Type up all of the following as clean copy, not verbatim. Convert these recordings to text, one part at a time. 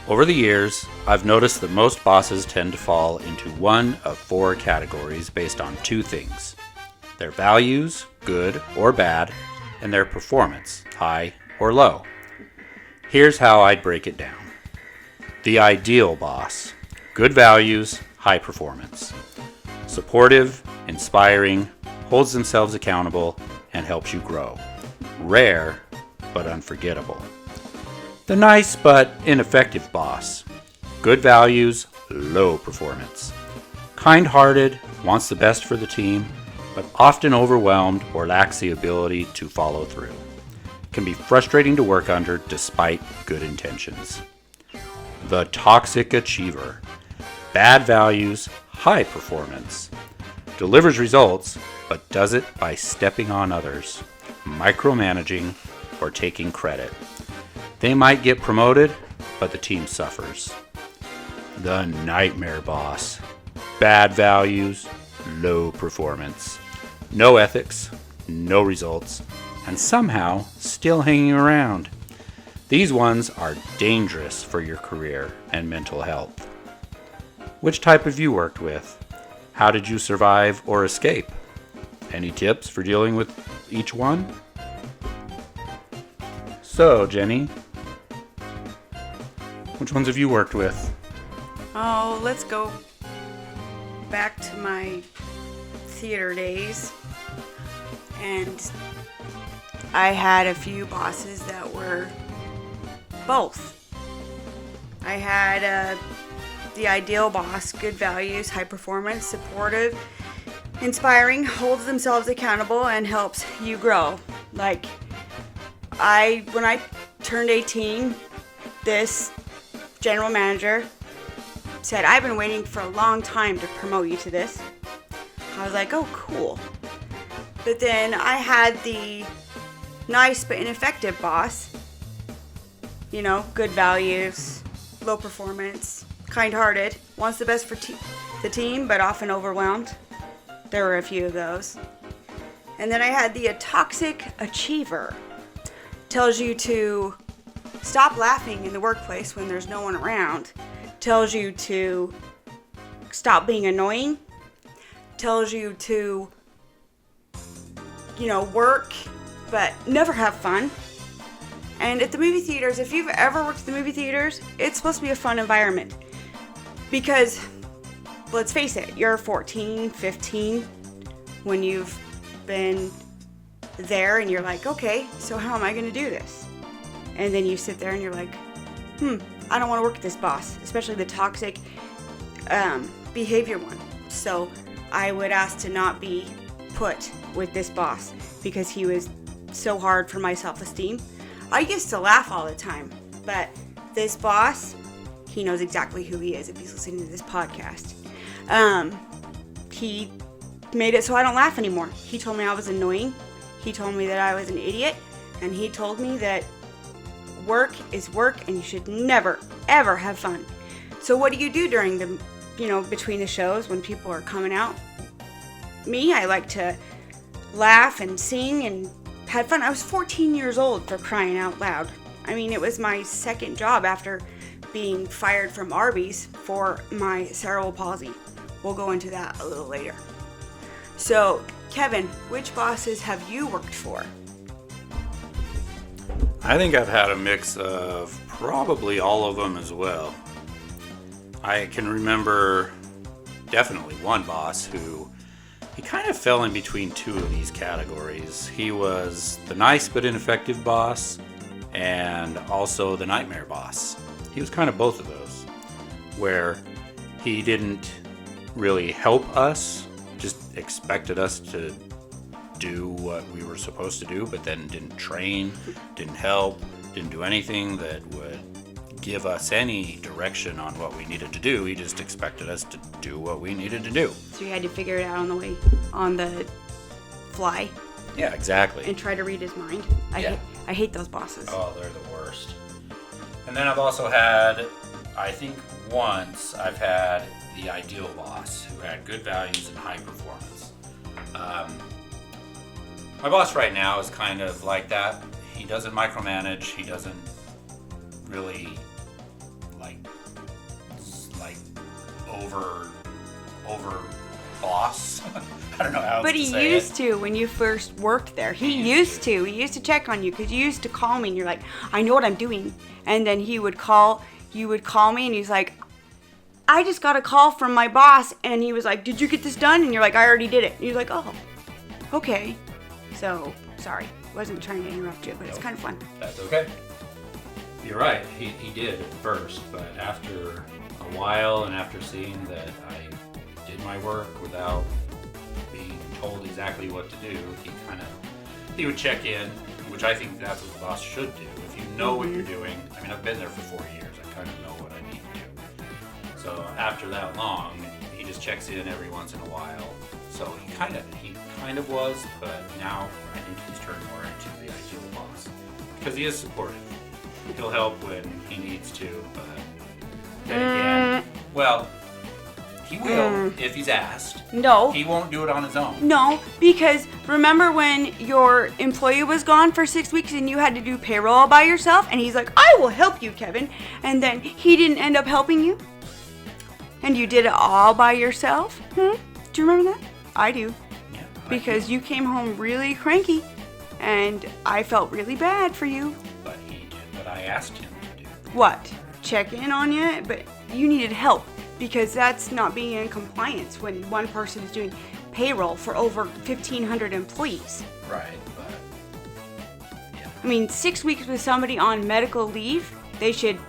Over the years, I've noticed that most bosses tend to fall into one of four categories based on two things: their values, good or bad, and their performance, high or low. Here's how I'd break it down. The ideal boss: good values, high performance. Supportive, inspiring, holds themselves accountable, and helps you grow. Rare, but unforgettable. The nice but ineffective boss: good values, low performance. Kind-hearted, wants the best for the team, but often overwhelmed or lacks the ability to follow through. Can be frustrating to work under despite good intentions. The toxic achiever: bad values, high performance. Delivers results, but does it by stepping on others, micromanaging, or taking credit. They might get promoted, but the team suffers. The nightmare boss: bad values, low performance. No ethics, no results, and somehow still hanging around. These ones are dangerous for your career and mental health. Which type have you worked with? How did you survive or escape? Any tips for dealing with each one? So, Jenny, which ones have you worked with? Oh, let's go back to my theater days. And I had a few bosses that were both. I had the ideal boss: good values, high performance, supportive, inspiring, holds themselves accountable, and helps you grow. Like, when I turned 18, this general manager said, "I've been waiting for a long time to promote you to this." I was like, "Oh, cool." But then I had the nice but ineffective boss. You know, good values, low performance, kind-hearted, wants the best for the team, but often overwhelmed. There were a few of those. And then I had the toxic achiever. Tells you to stop laughing in the workplace when there's no one around. Tells you to stop being annoying. Tells you to, work, but never have fun. And at the movie theaters, if you've ever worked at the movie theaters, it's supposed to be a fun environment. Because, let's face it, you're 14, 15 when you've been there and you're like, okay, so how am I going to do this? And then you sit there and you're like, I don't want to work with this boss, especially the toxic behavior one. So I would ask to not be put with this boss because he was so hard for my self-esteem. I used to laugh all the time, but this boss, he knows exactly who he is if he's listening to this podcast. He made it so I don't laugh anymore. He told me I was annoying. He told me that I was an idiot. And he told me that work is work and you should never, ever have fun. So what do you do during the, between the shows when people are coming out? Me, I like to laugh and sing and had fun. I was 14 years old, for crying out loud. I mean, it was my second job after being fired from Arby's for my cerebral palsy. We'll go into that a little later. So, Kevin, which bosses have you worked for? I think I've had a mix of probably all of them as well. I can remember definitely one boss who he kind of fell in between two of these categories. He was the nice but ineffective boss and also the nightmare boss. He was kind of both of those, where he didn't really help us, just expected us to do what we were supposed to do, but then didn't train, didn't help, didn't do anything that would give us any direction on what we needed to do. He just expected us to do what we needed to do. So you had to figure it out on the fly. Yeah, exactly. And try to read his mind. I hate those bosses. Oh, they're the worst. And then I've also had, I think once, I've had the ideal boss who had good values and high performance. My boss right now is kind of like that. He doesn't micromanage. He doesn't really like over boss. I don't know how But to he say used it. to when you first worked there. He used to check on you because you used to call me and you're like, I know what I'm doing. And then you would call me and he's like, I just got a call from my boss and he was like, did you get this done? And you're like, I already did it. And he's like, oh, okay. So, sorry. Wasn't trying to interrupt you, but it's kind of fun. That's okay. You're right. He did at first, but after a while and after seeing that I did my work without being told exactly what to do, he would check in, which I think that's what the boss should do. If you know what you're doing, I mean, I've been there for 4 years. I kind of know what I need to do. So after that long, he just checks in every once in a while. So he kind of was, but now I think he's turned more into the ideal boss because he is supportive. He'll help when he needs to, but then again, well, he will if he's asked. No. He won't do it on his own. No, because remember when your employee was gone for 6 weeks and you had to do payroll all by yourself? And he's like, I will help you, Kevin. And then he didn't end up helping you? And you did it all by yourself? Do you remember that? I do. Yeah, Because you came home really cranky. And I felt really bad for you. But he did what I asked him to do. What? Check in on you? But you needed help. Because that's not being in compliance when one person is doing payroll for over 1,500 employees. Right, but yeah. I mean, 6 weeks with somebody on medical leave, they should,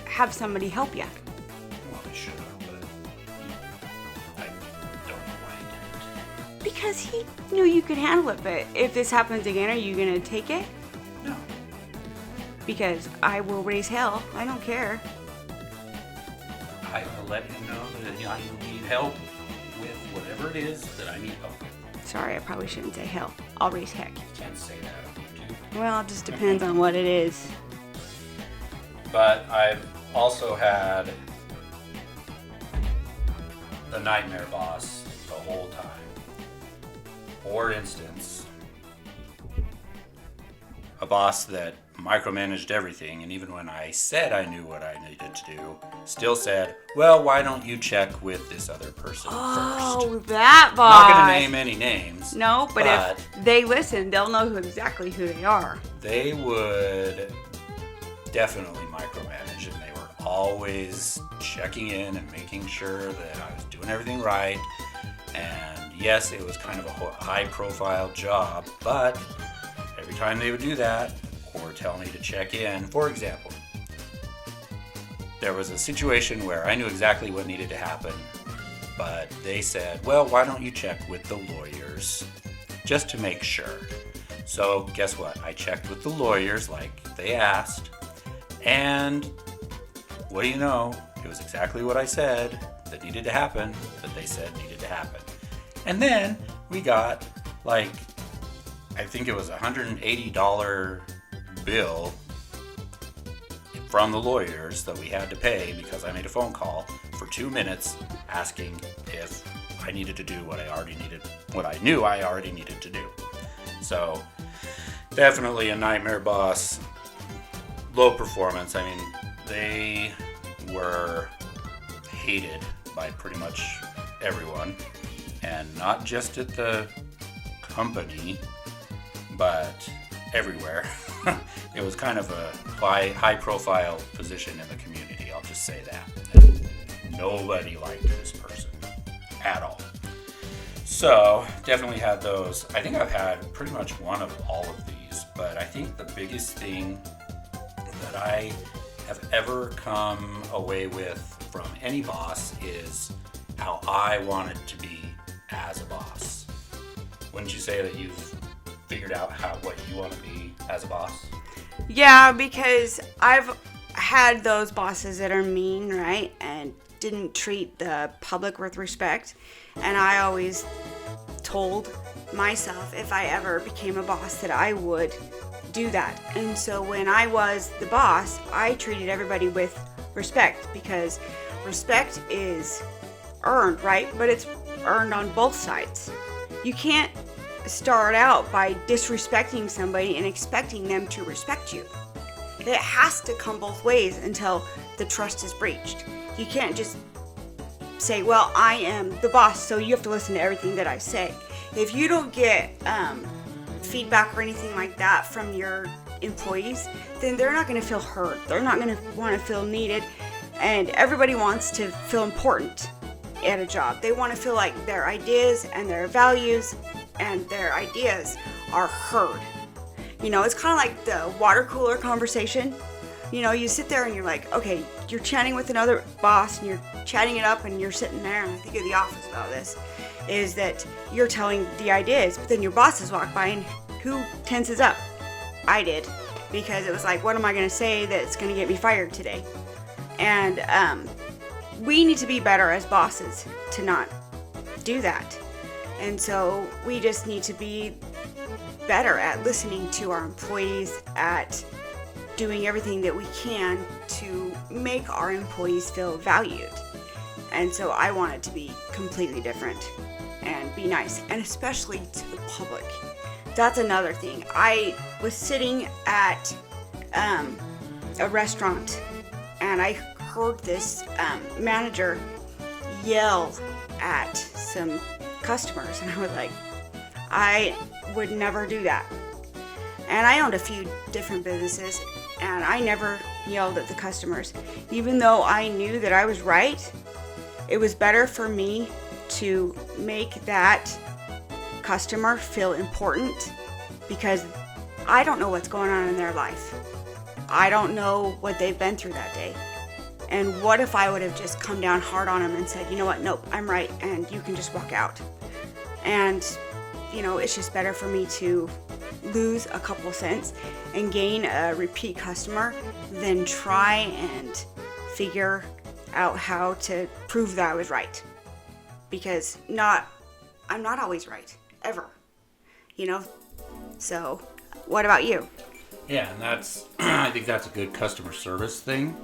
have somebody help you. Well, he should have, but I don't know why he didn't. Because he knew you could handle it. But if this happens again, are you going to take it? No. Because I will raise hell. I don't care. I will let him know that I need help with whatever it is that I need help with. Sorry, I probably shouldn't say hell. I'll raise heck. Can't say that on YouTube. Well, it just depends on what it is. But I've also had the nightmare boss the whole time. For instance, a boss that micromanaged everything, and even when I said I knew what I needed to do, still said, well, why don't you check with this other person first? Oh, that boss. Not going to name any names. No, but if they listen, they'll know exactly who they are. They would definitely micromanage, and they were always checking in and making sure that I was doing everything right. And yes, it was kind of a high-profile job, but every time they would do that, or tell me to check in. For example, there was a situation where I knew exactly what needed to happen, but they said, well, why don't you check with the lawyers just to make sure? So guess what? I checked with the lawyers like they asked, and what do you know? It was exactly what I said that needed to happen, that they said needed to happen. And then we got I think it was $180 bill from the lawyers that we had to pay because I made a phone call for 2 minutes asking if I needed to do what I knew I already needed to do. So definitely a nightmare boss. Low performance. I mean, they were hated by pretty much everyone, and not just at the company, but everywhere. It was kind of a high-profile position in the community, I'll just say that. Nobody liked this person at all. So, definitely had those. I think I've had pretty much one of all of these, but I think the biggest thing that I have ever come away with from any boss is how I wanted to be as a boss. Wouldn't you say that you've figured out what you want to be as a boss? Yeah, because I've had those bosses that are mean, right? And didn't treat the public with respect. And I always told myself if I ever became a boss that I would do that. And so when I was the boss, I treated everybody with respect because respect is earned, right? But it's earned on both sides. You can't start out by disrespecting somebody and expecting them to respect you. it has to come both ways until the trust is breached. You can't just say, well, I am the boss, so you have to listen to everything that I say. If you don't get feedback or anything like that from your employees, then they're not going to feel heard. They're not going to want to feel needed. And everybody wants to feel important at a job. They want to feel like their ideas and their values and their ideas are heard. You know, it's kind of like the water cooler conversation. You know, you sit there and you're like, okay, you're chatting with another boss and you're chatting it up and you're sitting there, and I think of The Office about this, is that you're telling the ideas, but then your bosses walk by and who tenses up? I did, because it was like, what am I going to say that's going to get me fired today? And we need to be better as bosses to not do that. And so we just need to be better at listening to our employees, at doing everything that we can to make our employees feel valued. And so I want it to be completely different and be nice, and especially to the public. That's another thing. I was sitting at a restaurant and I heard this manager yell at some customers, and I was like, I would never do that. And I owned a few different businesses, and I never yelled at the customers. Even though I knew that I was right, it was better for me to make that customer feel important, because I don't know what's going on in their life. I don't know what they've been through that day. And what if I would have just come down hard on them and said, you know what, nope, I'm right, and you can just walk out. And, you know, it's just better for me to lose a couple cents and gain a repeat customer than try and figure out how to prove that I was right. Because I'm not always right, ever, you know? So, what about you? Yeah, and that's, I think that's a good customer service thing.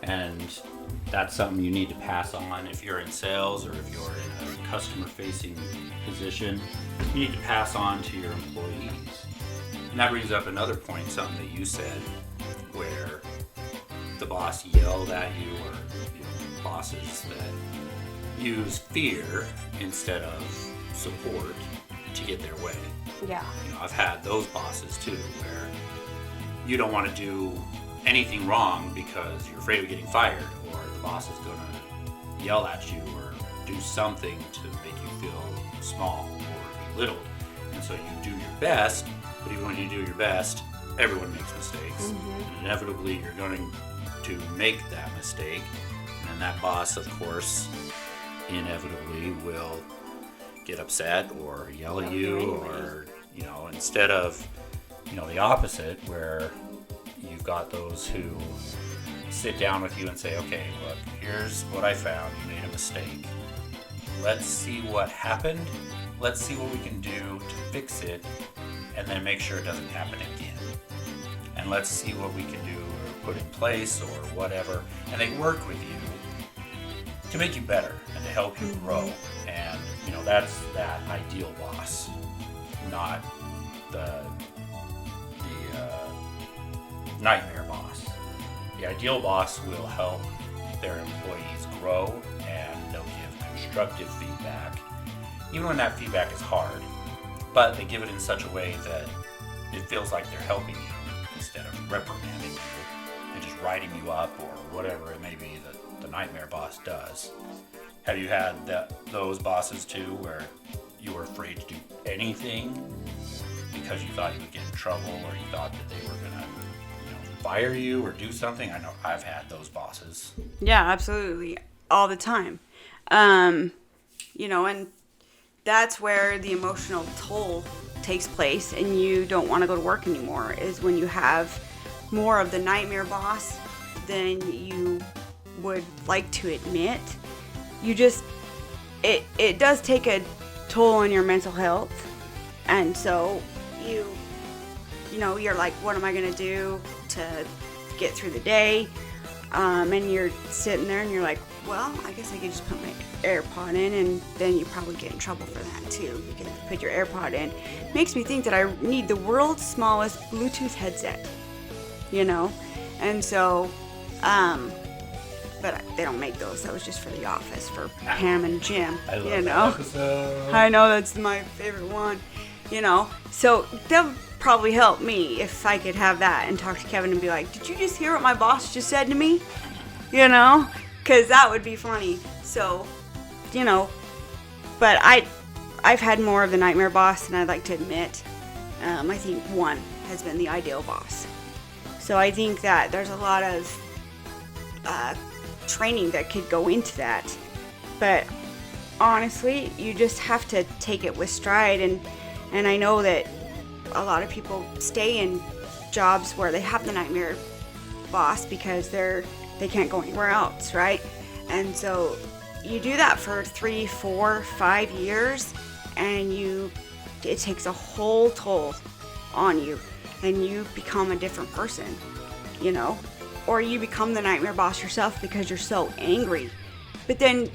And that's something you need to pass on if you're in sales or if you're in a customer-facing position. You need to pass on to your employees. And that brings up another point, something that you said, where the boss yelled at you, or bosses that use fear instead of support to get their way. Yeah. I've had those bosses too, where you don't want to do anything wrong because you're afraid of getting fired, or the boss is going to yell at you or do something to make you feel small or belittled. And so you do your best, but even when you do your best, everyone makes mistakes. Mm-hmm. And inevitably you're going to make that mistake. And that boss, of course, inevitably will get upset or yell at you, or, instead of, the opposite, where you've got those who sit down with you and say, okay, look, here's what I found. You made a mistake. Let's see what happened. Let's see what we can do to fix it, and then make sure it doesn't happen again. And let's see what we can do or put in place or whatever. And they work with you to make you better and to help you grow. And, that's that ideal boss, not the nightmare boss. The ideal boss will help their employees grow, and they'll give constructive feedback, even when that feedback is hard, but they give it in such a way that it feels like they're helping you instead of reprimanding you and just writing you up or whatever it may be that the nightmare boss does. Have you had those bosses too, where you were afraid to do anything because you thought you would get in trouble, or you thought that they were going to fire you or do something? I know I've had those bosses. Yeah, absolutely. All the time. And that's where the emotional toll takes place, and you don't want to go to work anymore, is when you have more of the nightmare boss than you would like to admit. It does take a toll on your mental health. And so you're like, what am I going to do to get through the day? And you're sitting there and you're like, well, I guess I could just put my AirPod in, and then you probably get in trouble for that too, because you put your AirPod in. It makes me think that I need the world's smallest Bluetooth headset. And so, but they don't make those. That was just for The Office, for Pam and Jim, I love that episode. I know, that's my favorite one, So that would probably help me if I could have that and talk to Kevin and be like, did you just hear what my boss just said to me? Because that would be funny. So, but I've had more of the nightmare boss than I'd like to admit. I think one has been the ideal boss. So I think that there's a lot of training that could go into that. But honestly, you just have to take it with stride. And I know that a lot of people stay in jobs where they have the nightmare boss because they can't go anywhere else, right? And so you do that for 3, 4, 5 years, and it takes a whole toll on you, and you become a different person, or you become the nightmare boss yourself because you're so angry. But then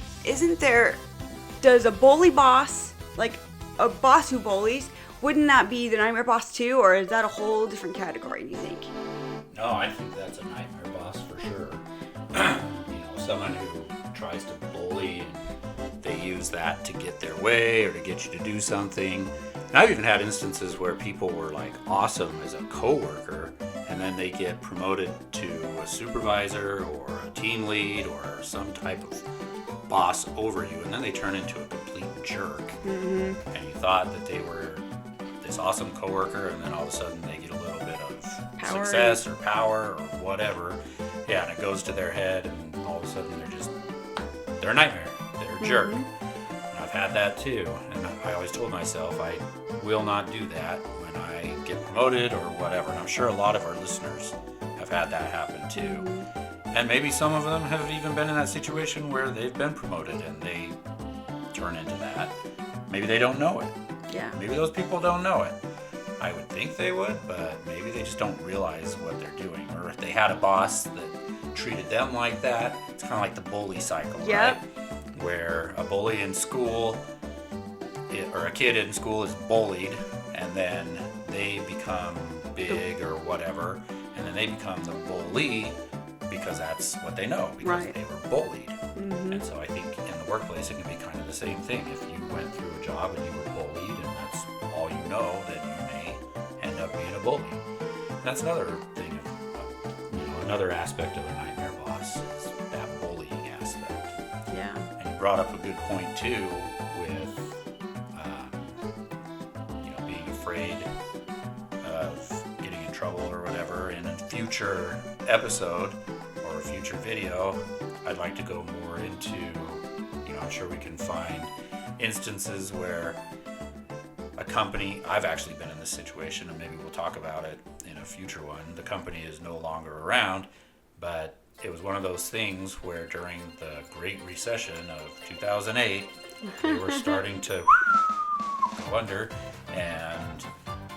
does a bully boss, like a boss who bullies, wouldn't that be the nightmare boss too, or is that a whole different category, do you think? No, I think that's a nightmare boss for sure. Someone who tries to bully and they use that to get their way or to get you to do something. And I've even had instances where people were like awesome as a coworker, and then they get promoted to a supervisor or a team lead or some type of boss over you, and then they turn into a complete jerk. Mm-hmm. And you thought that they were this awesome coworker, and then all of a sudden they get a little bit of success or power or whatever. Yeah, and it goes to their head, and all of a sudden they're a nightmare. They're a jerk. And I've had that too. And I always told myself I will not do that when I get promoted or whatever. And I'm sure a lot of our listeners have had that happen too. And maybe some of them have even been in that situation where they've been promoted and they turn into that. Maybe they don't know it. Yeah. Maybe those people don't know it. I would think they would, but maybe they just don't realize what they're doing. Or if they had a boss that treated them like that, it's kind of like the bully cycle, right? Where a bully in school, or a kid in school is bullied, and then they become big or whatever, and then they become the bully because that's what they know, because they were bullied. Mm-hmm. And so I think in the workplace it can be kind of the same thing. If you went through a job and you were bullied and that's all you know, then you may end up being a bully. And that's another thing, another aspect of a nightmare boss is that bullying aspect. Yeah. And you brought up a good point too with being afraid of getting in trouble or whatever. In a future episode or a future video, I'd like to go more into, I'm sure we can find instances where a company, I've actually been in this situation, and maybe we'll talk about it in a future one. The company is no longer around, but it was one of those things where during the Great Recession of 2008, they were starting to go under, and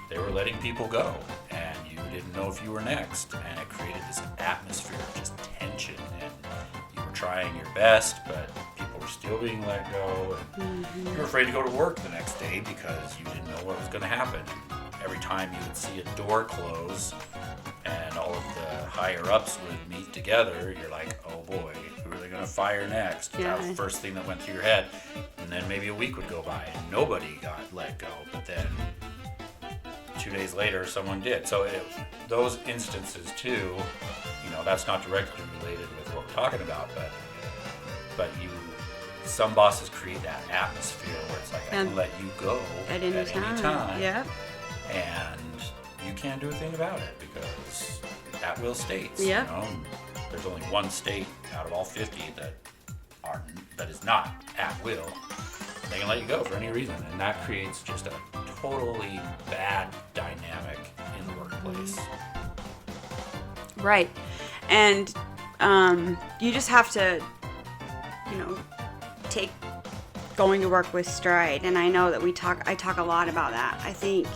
they were letting people go, and you didn't know if you were next, and it created this atmosphere of just tension, and you were trying your best, but people were still being let go, and you were afraid to go to work the next day because you didn't know what was going to happen. Every time you would see a door close and all of the higher ups would meet together, you're like, oh boy, who are they going to fire next? Yeah. That was the first thing that went through your head. And then maybe a week would go by and nobody got let go, but then 2 days later someone did. So those instances too, that's not directly related with what we're talking about, but some bosses create that atmosphere where it's like, I can let you go at any time. Yep. And you can't do a thing about it because at will states. Yep. There's only one state out of all 50 that is not at will. They can let you go for any reason, and that creates just a totally bad dynamic in the workplace. Right. And you just have to, take going to work with stride. And I know that I talk a lot about that. I think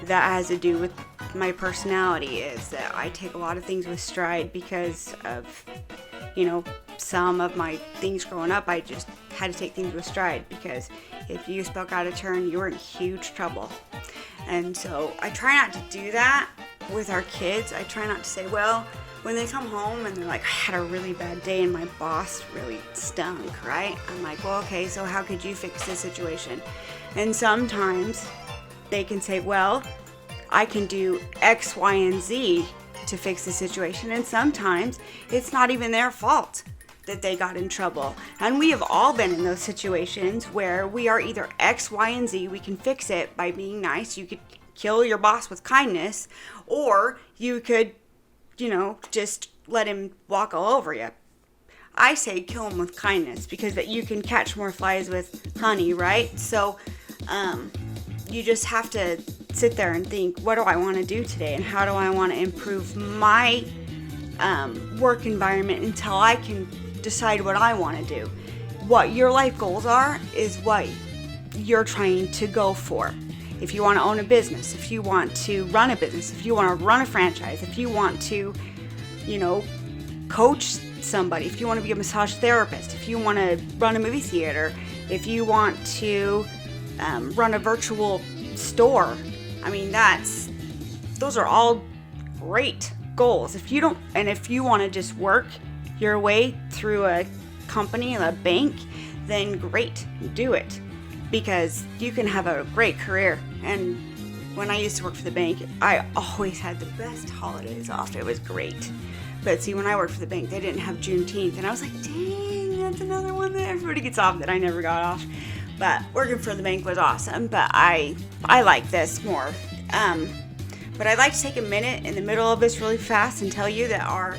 that has to do with my personality, is that I take a lot of things with stride because of, some of my things growing up. I just had to take things with stride because if you spoke out of turn, you were in huge trouble. And so I try not to do that, with our kids, I try not to say, well, when they come home and they're like, I had a really bad day and my boss really stunk, right? I'm like, well, okay, so how could you fix this situation? And sometimes they can say, well, I can do X, Y, and Z to fix the situation. And sometimes it's not even their fault that they got in trouble. And we have all been in those situations where we are either X, Y, and Z. We can fix it by being nice. You could kill your boss with kindness, or you could, just let him walk all over you. I say kill him with kindness because that you can catch more flies with honey, right? So you just have to sit there and think, what do I want to do today, and how do I want to improve my work environment until I can decide what I want to do. What your life goals are is what you're trying to go for. If you want to own a business, if you want to run a business, if you want to run a franchise, if you want to, coach somebody, if you want to be a massage therapist, if you want to run a movie theater, if you want to run a virtual store, those are all great goals. If you want to just work your way through a company, a bank, then great, do it, because you can have a great career. And when I used to work for the bank, I always had the best holidays off. It was great. But see, when I worked for the bank, they didn't have Juneteenth, and I was like, dang, that's another one that everybody gets off that I never got off. But working for the bank was awesome, but I like this more. But I'd like to take a minute in the middle of this really fast and tell you that our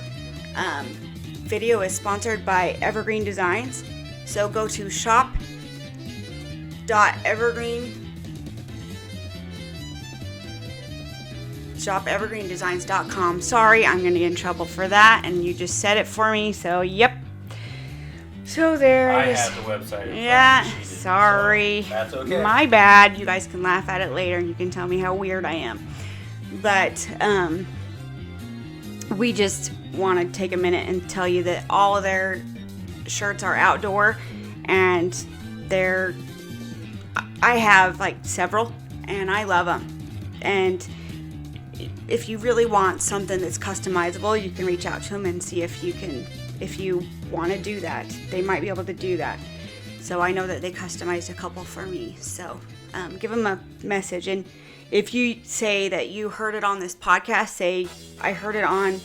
video is sponsored by Evergreen Designs. So go to shopevergreendesigns.com. Sorry, I'm going to get in trouble for that, and you just said it for me, so yep. So there I it is. had the website. Yeah, sorry. So that's okay. My bad. You guys can laugh at it later, and you can tell me how weird I am. But we just want to take a minute and tell you that all of their shirts are outdoor, and I have like several, and I love them. And if you really want something that's customizable, you can reach out to them and see if you want to do that. They might be able to do that. So I know that they customized a couple for me. So give them a message. And if you say that you heard it on this podcast, say I heard it on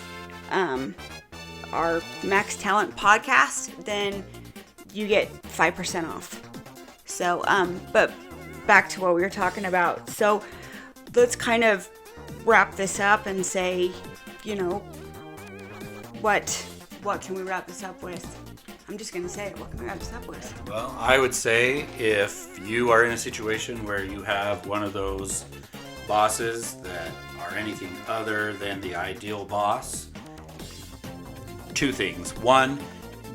our Max Talent podcast, then you get 5% off. So, but back to what we were talking about. So let's kind of wrap this up and say, what can we wrap this up with? I'm just going to say it. What can we wrap this up with? Well, I would say if you are in a situation where you have one of those bosses that are anything other than the ideal boss, two things. One,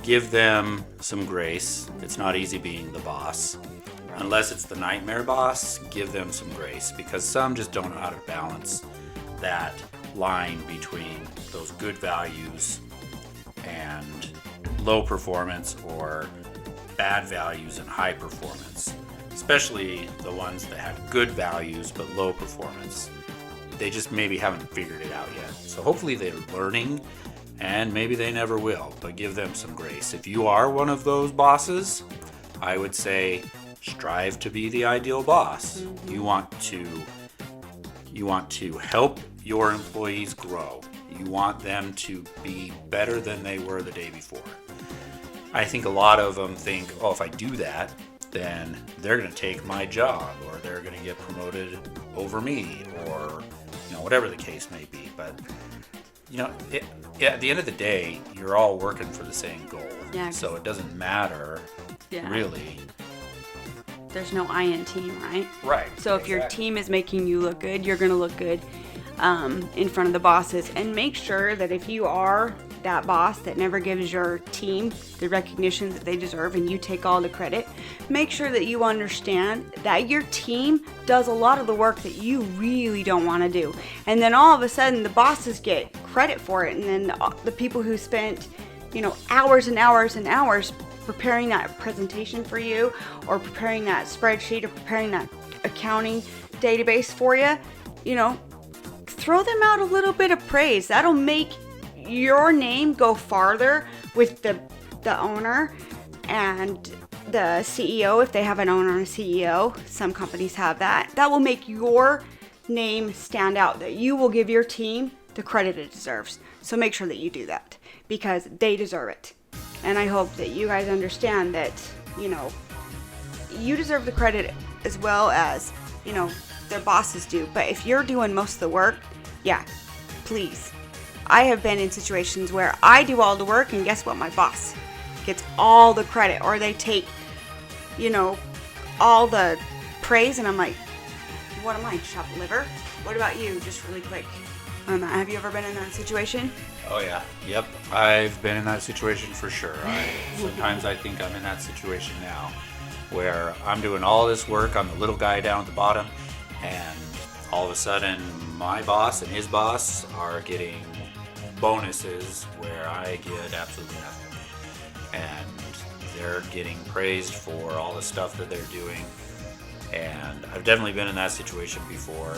give them some grace. It's not easy being the boss. Unless it's the nightmare boss, give them some grace, because some just don't know how to balance that line between those good values and low performance, or bad values and high performance. Especially the ones that have good values but low performance. They just maybe haven't figured it out yet. So hopefully they're learning, and maybe they never will, but give them some grace. If you are one of those bosses, I would say strive to be the ideal boss. Mm-hmm. You want to help your employees grow. You want them to be better than they were the day before. I think a lot of them think, oh, if I do that, then they're going to take my job, or they're going to get promoted over me, or whatever the case may be. But at the end of the day, you're all working for the same goal. Yeah, so it doesn't matter, really. There's no I in team, right? Right. So if your team is making you look good, you're going to look good in front of the bosses. And make sure that if you are that boss that never gives your team the recognition that they deserve and you take all the credit, make sure that you understand that your team does a lot of the work that you really don't want to do. And then all of a sudden the bosses get credit for it. And then the people who spent, hours and hours and hours preparing that presentation for you, or preparing that spreadsheet, or preparing that accounting database for you, throw them out a little bit of praise. That'll make your name go farther with the owner and the CEO, if they have an owner and a CEO. Some companies have that. That will make your name stand out, that you will give your team the credit it deserves. So make sure that you do that, because they deserve it. And I hope that you guys understand that, you deserve the credit as well as, their bosses do. But if you're doing most of the work, yeah, please. I have been in situations where I do all the work, and guess what? My boss gets all the credit, or they take, all the praise, and I'm like, what am I, chopped liver? What about you? Just really quick. Have you ever been in that situation? Oh yeah, yep. I've been in that situation for sure. Sometimes I think I'm in that situation now, where I'm doing all this work on the little guy down at the bottom, and all of a sudden my boss and his boss are getting bonuses where I get absolutely nothing. And they're getting praised for all the stuff that they're doing. And I've definitely been in that situation before,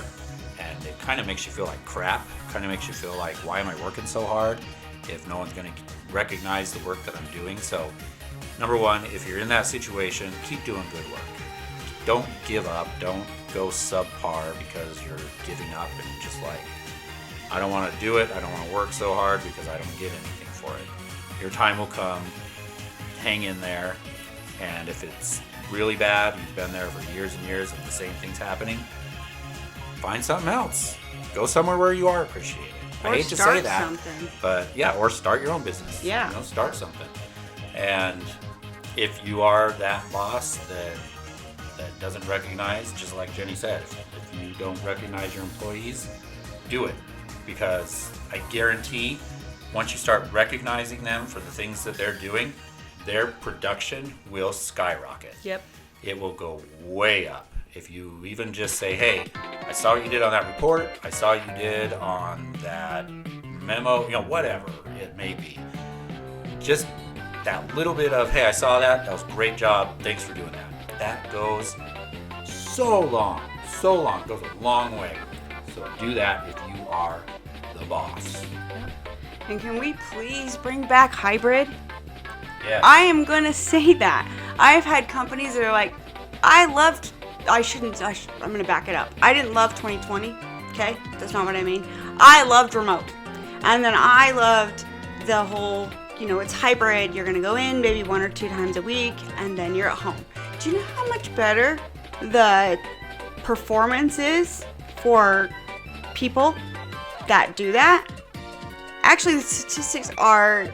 and it kind of makes you feel like crap. Kind of makes you feel like, why am I working so hard if no one's going to recognize the work that I'm doing? So, number one, if you're in that situation, keep doing good work. Don't give up. Don't go subpar because you're giving up and just like, I don't want to do it. I don't want to work so hard because I don't get anything for it. Your time will come. Hang in there. And if it's really bad, you've been there for years and years and the same thing's happening, find something else. Go somewhere where you are appreciated. I hate to say that, something. But yeah, or start your own business. Yeah. Start something. And if you are that boss that doesn't recognize, just like Jenny said, if you don't recognize your employees, do it. Because I guarantee once you start recognizing them for the things that they're doing, their production will skyrocket. Yep. It will go way up. If you even just say, hey, I saw what you did on that report, I saw what you did on that memo, whatever it may be. Just that little bit of, hey, I saw that was a great job, thanks for doing that. That goes so long, it goes a long way. So do that if you are the boss. And can we please bring back hybrid? Yes. I am going to say that. I've had companies that are like, I'm going to back it up. I didn't love 2020, okay? That's not what I mean. I loved remote. And then I loved the whole, it's hybrid. You're going to go in maybe 1 or 2 times a week, and then you're at home. Do you know how much better the performance is for people that do that? Actually, the statistics are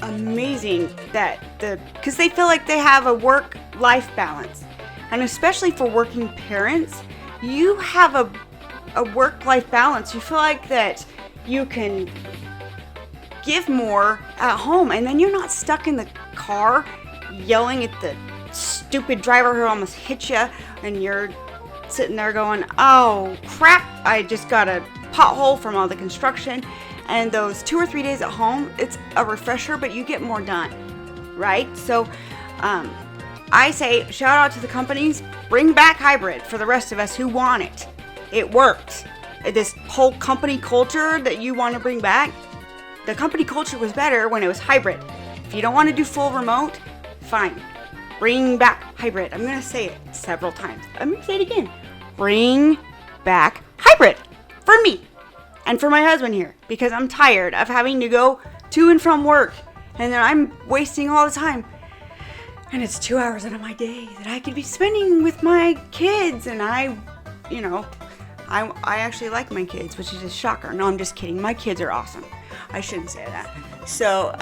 amazing because they feel like they have a work-life balance. And especially for working parents, you have a work-life balance. You feel like that you can give more at home, and then you're not stuck in the car yelling at the stupid driver who almost hit you, and you're sitting there going, oh crap, I just got a pothole from all the construction. And those 2 or 3 days at home, it's a refresher, but you get more done, right? So I say shout out to the companies, bring back hybrid for the rest of us who want it. It works. This whole company culture that you want to bring back, the company culture was better when it was hybrid. If you don't want to do full remote, fine. Bring back hybrid. I'm going to say it several times. I'm going to say it again. Bring back hybrid for me and for my husband here, because I'm tired of having to go to and from work, and then I'm wasting all the time. And it's 2 hours out of my day that I could be spending with my kids, and I actually like my kids, which is a shocker. No, I'm just kidding. My kids are awesome. I shouldn't say that. So,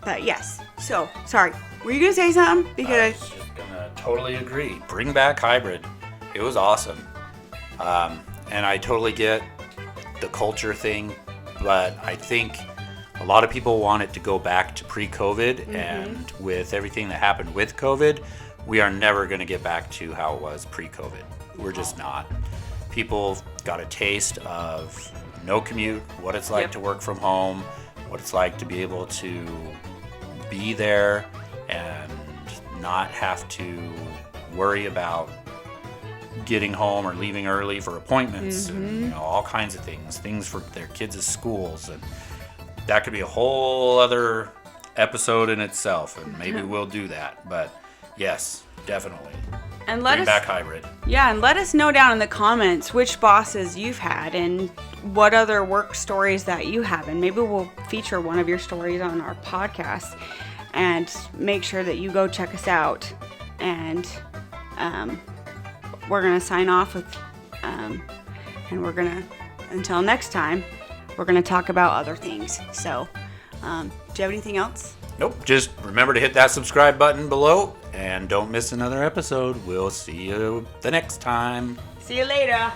but yes. So, sorry. Were you going to say something? Because I was just going to totally agree. Bring back hybrid. It was awesome. And I totally get the culture thing, but I think a lot of people want it to go back to pre-COVID, and with everything that happened with COVID, we are never going to get back to how it was pre-COVID. We're just not. People got a taste of no commute, what it's like to work from home, what it's like to be able to be there and not have to worry about getting home or leaving early for appointments, and all kinds of things for their kids' schools, and that could be a whole other episode in itself, and maybe we'll do that. But yes, definitely. And let Bring us back hybrid. Yeah, and let us know down in the comments which bosses you've had and what other work stories that you have, and maybe we'll feature one of your stories on our podcast. And make sure that you go check us out. And we're gonna sign off with, and until next time, we're gonna talk about other things. So, do you have anything else? Nope. Just remember to hit that subscribe button below, and don't miss another episode. We'll see you the next time. See you later.